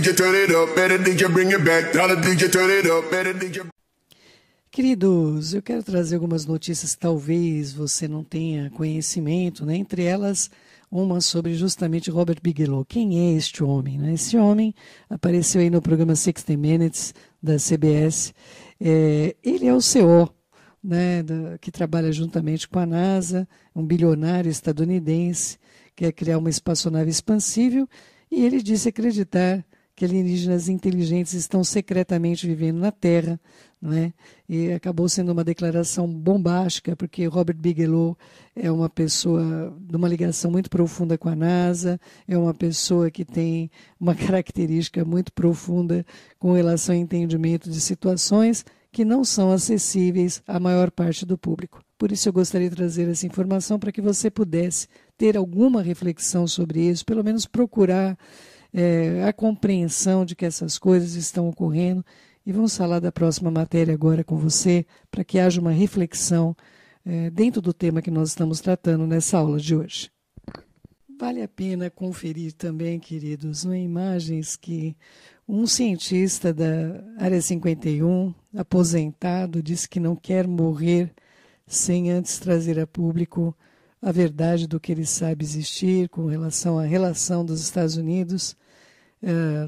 DJ turn it up, better DJ bring it back. Tell the DJ turn it up, better DJ. Queridos, eu quero trazer algumas notícias que talvez você não tenha conhecimento, né? Entre elas, uma sobre justamente Robert Bigelow. Quem é este homem, né? Esse homem apareceu aí no programa 60 Minutes da CBS. Ele é o CEO, né, que trabalha juntamente com a NASA, um bilionário estadunidense, quer criar uma espaçonave expansível, e ele disse acreditar que alienígenas inteligentes estão secretamente vivendo na Terra, né? E acabou sendo uma declaração bombástica, porque Robert Bigelow é uma pessoa de uma ligação muito profunda com a NASA, é uma pessoa que tem uma característica muito profunda com relação ao entendimento de situações que não são acessíveis à maior parte do público. Por isso eu gostaria de trazer essa informação para que você pudesse ter alguma reflexão sobre isso, pelo menos procurar a compreensão de que essas coisas estão ocorrendo. E vamos falar da próxima matéria agora com você, para que haja uma reflexão dentro do tema que nós estamos tratando nessa aula de hoje. Vale a pena conferir também, queridos, imagens que um cientista da Área 51, aposentado, disse que não quer morrer sem antes trazer a público a verdade do que ele sabe existir com relação à relação dos Estados Unidos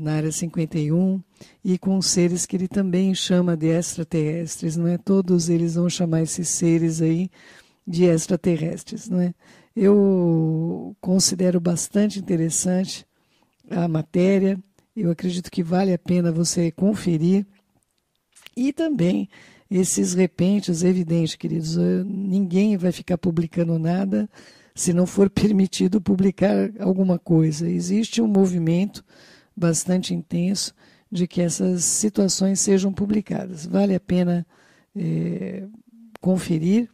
na Área 51 e com seres que ele também chama de extraterrestres, não é? Todos eles vão chamar esses seres aí de extraterrestres, não é? Eu considero bastante interessante a matéria, eu acredito que vale a pena você conferir, e também esses repentes, evidente, queridos, ninguém vai ficar publicando nada se não for permitido publicar alguma coisa. Existe um movimento bastante intenso de que essas situações sejam publicadas. Vale a pena conferir.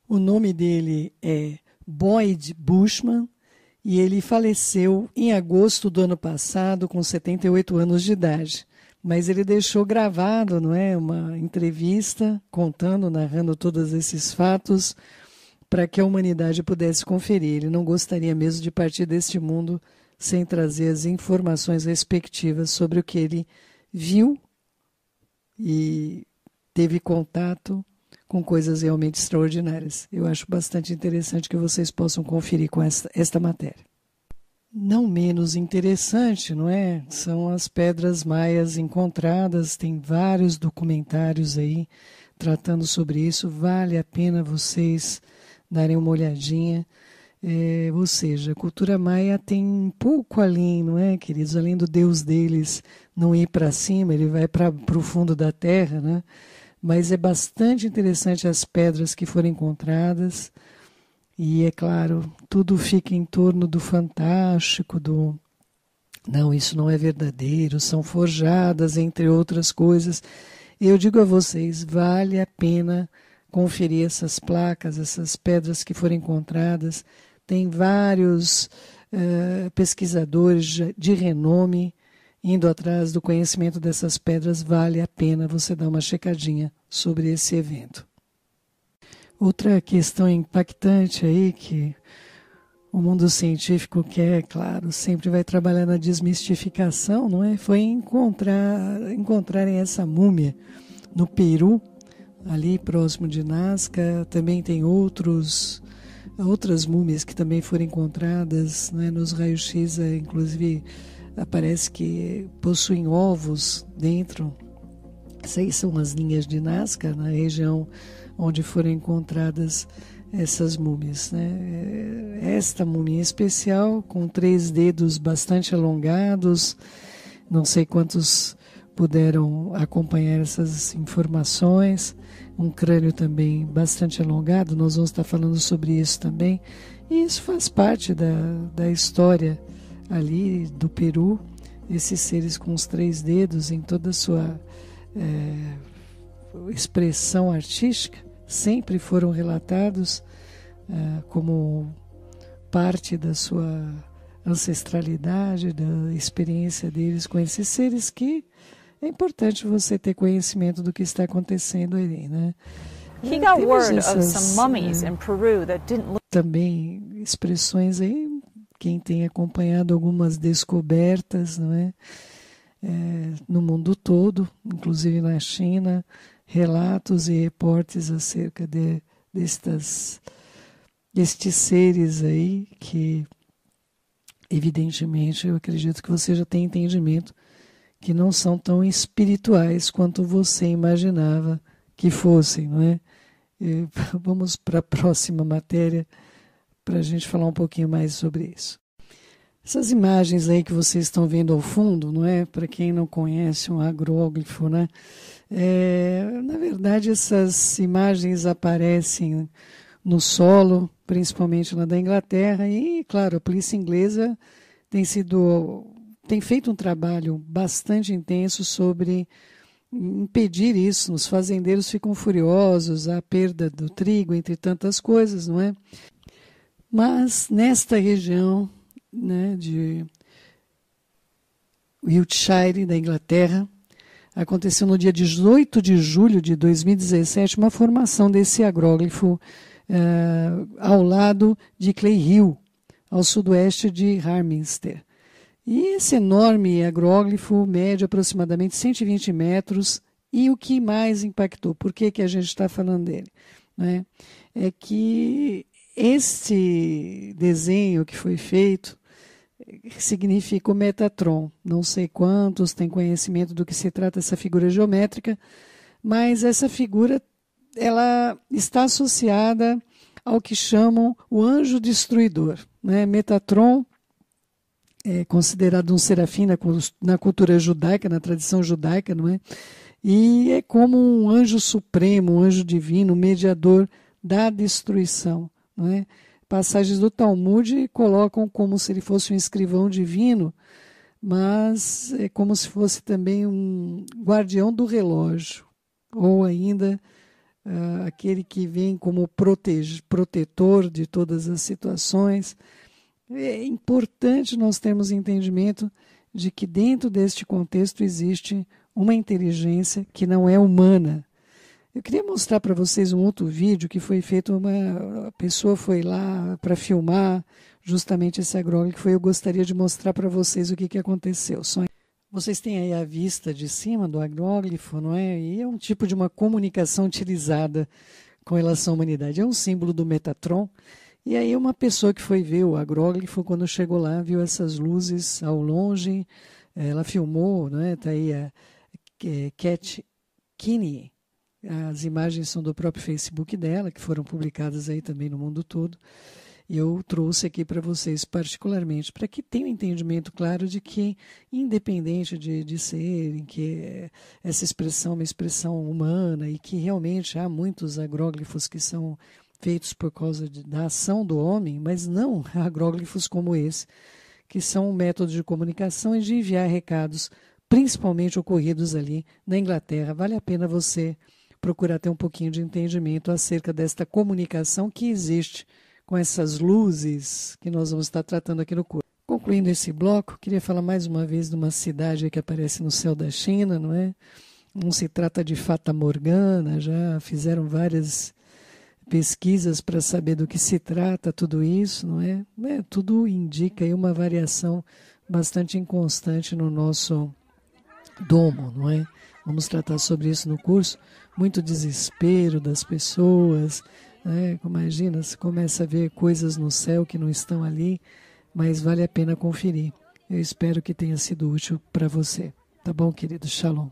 O nome dele é Boyd Bushman e ele faleceu em agosto do ano passado com 78 anos de idade. Mas ele deixou gravado, não é, uma entrevista contando, narrando todos esses fatos para que a humanidade pudesse conferir. Ele não gostaria mesmo de partir deste mundo sem trazer as informações respectivas sobre o que ele viu e teve contato com coisas realmente extraordinárias. Eu acho bastante interessante que vocês possam conferir com esta matéria. Não menos interessante, não é? São as pedras maias encontradas, tem vários documentários aí tratando sobre isso, vale a pena vocês darem uma olhadinha. Ou seja, a cultura maia tem um pouco além, não é, queridos? Além do Deus deles não ir para cima, ele vai para o fundo da terra, né? Mas é bastante interessante as pedras que foram encontradas. E, é claro, tudo fica em torno do fantástico, não, isso não é verdadeiro, são forjadas, entre outras coisas. Eu digo a vocês, vale a pena conferir essas placas, essas pedras que foram encontradas. Tem vários pesquisadores de renome indo atrás do conhecimento dessas pedras. Vale a pena você dar uma checadinha sobre esse evento. Outra questão impactante aí que o mundo científico quer, claro, sempre vai trabalhar na desmistificação, não é? Foi encontrarem essa múmia no Peru, ali próximo de Nazca. Também tem outras múmias que também foram encontradas, né, nos raios-x, inclusive aparece que possuem ovos dentro. Essas são as linhas de Nazca, na região onde foram encontradas essas múmias, né? Esta múmia em especial, com 3 dedos bastante alongados, não sei quantos puderam acompanhar essas informações, um crânio também bastante alongado, nós vamos estar falando sobre isso também, e isso faz parte da história ali do Peru, esses seres com os 3 dedos em toda a sua expressão artística, sempre foram relatados como parte da sua ancestralidade, da experiência deles com esses seres, que é importante você ter conhecimento do que está acontecendo ali, né? He got word of some mummies in Peru that didn't look... Também expressões aí, quem tem acompanhado algumas descobertas, não é? no mundo todo, inclusive na China, relatos e reportes acerca destes seres aí que, evidentemente, eu acredito que você já tem entendimento que não são tão espirituais quanto você imaginava que fossem, não é? E vamos para a próxima matéria para a gente falar um pouquinho mais sobre isso. Essas imagens aí que vocês estão vendo ao fundo, não é? Para quem não conhece um agróglifo, né? Na verdade, essas imagens aparecem no solo, principalmente na da Inglaterra, e, claro, a polícia inglesa tem feito um trabalho bastante intenso sobre impedir isso. Os fazendeiros ficam furiosos, a perda do trigo, entre tantas coisas, não é? Mas nesta região, né, de Wiltshire, da Inglaterra, aconteceu no dia 18 de julho de 2017 uma formação desse agróglifo ao lado de Clay Hill, ao sudoeste de Harminster. E esse enorme agróglifo mede aproximadamente 120 metros, e o que mais impactou, por que a gente está falando dele, né? É que esse desenho que foi feito significa o Metatron. Não sei quantos têm conhecimento do que se trata essa figura geométrica, mas essa figura ela está associada ao que chamam o anjo destruidor, né? Metatron é considerado um serafim na cultura judaica, na tradição judaica, não é? E é como um anjo supremo, um anjo divino, mediador da destruição, não é? Passagens do Talmud colocam como se ele fosse um escrivão divino, mas é como se fosse também um guardião do relógio, ou ainda aquele que vem como protetor de todas as situações. É importante nós termos entendimento de que dentro deste contexto existe uma inteligência que não é humana. Eu queria mostrar para vocês um outro vídeo que foi feito, a pessoa foi lá para filmar justamente esse agróglifo. Eu gostaria de mostrar para vocês o que aconteceu. Vocês têm aí a vista de cima do agróglifo, não é? E é um tipo de uma comunicação utilizada com relação à humanidade. É um símbolo do Metatron. E aí uma pessoa que foi ver o agróglifo, quando chegou lá, viu essas luzes ao longe, ela filmou, né? Está aí a Cat Kinney. As imagens são do próprio Facebook dela, que foram publicadas aí também no mundo todo. E eu trouxe aqui para vocês particularmente, para que tenham um entendimento claro de que, independente de serem, que essa expressão é uma expressão humana e que realmente há muitos agróglifos que são feitos por causa da ação do homem, mas não agróglifos como esse, que são um método de comunicação e de enviar recados, principalmente ocorridos ali na Inglaterra. Vale a pena você procurar ter um pouquinho de entendimento acerca desta comunicação que existe com essas luzes que nós vamos estar tratando aqui no curso. Concluindo esse bloco, queria falar mais uma vez de uma cidade que aparece no céu da China, não é? Não se trata de Fata Morgana, já fizeram várias pesquisas para saber do que se trata tudo isso, não é? Tudo indica aí uma variação bastante inconstante no nosso domo, não é? Vamos tratar sobre isso no curso. Muito desespero das pessoas, né? Imagina, você começa a ver coisas no céu que não estão ali, mas vale a pena conferir. Eu espero que tenha sido útil para você. Tá bom, querido? Shalom.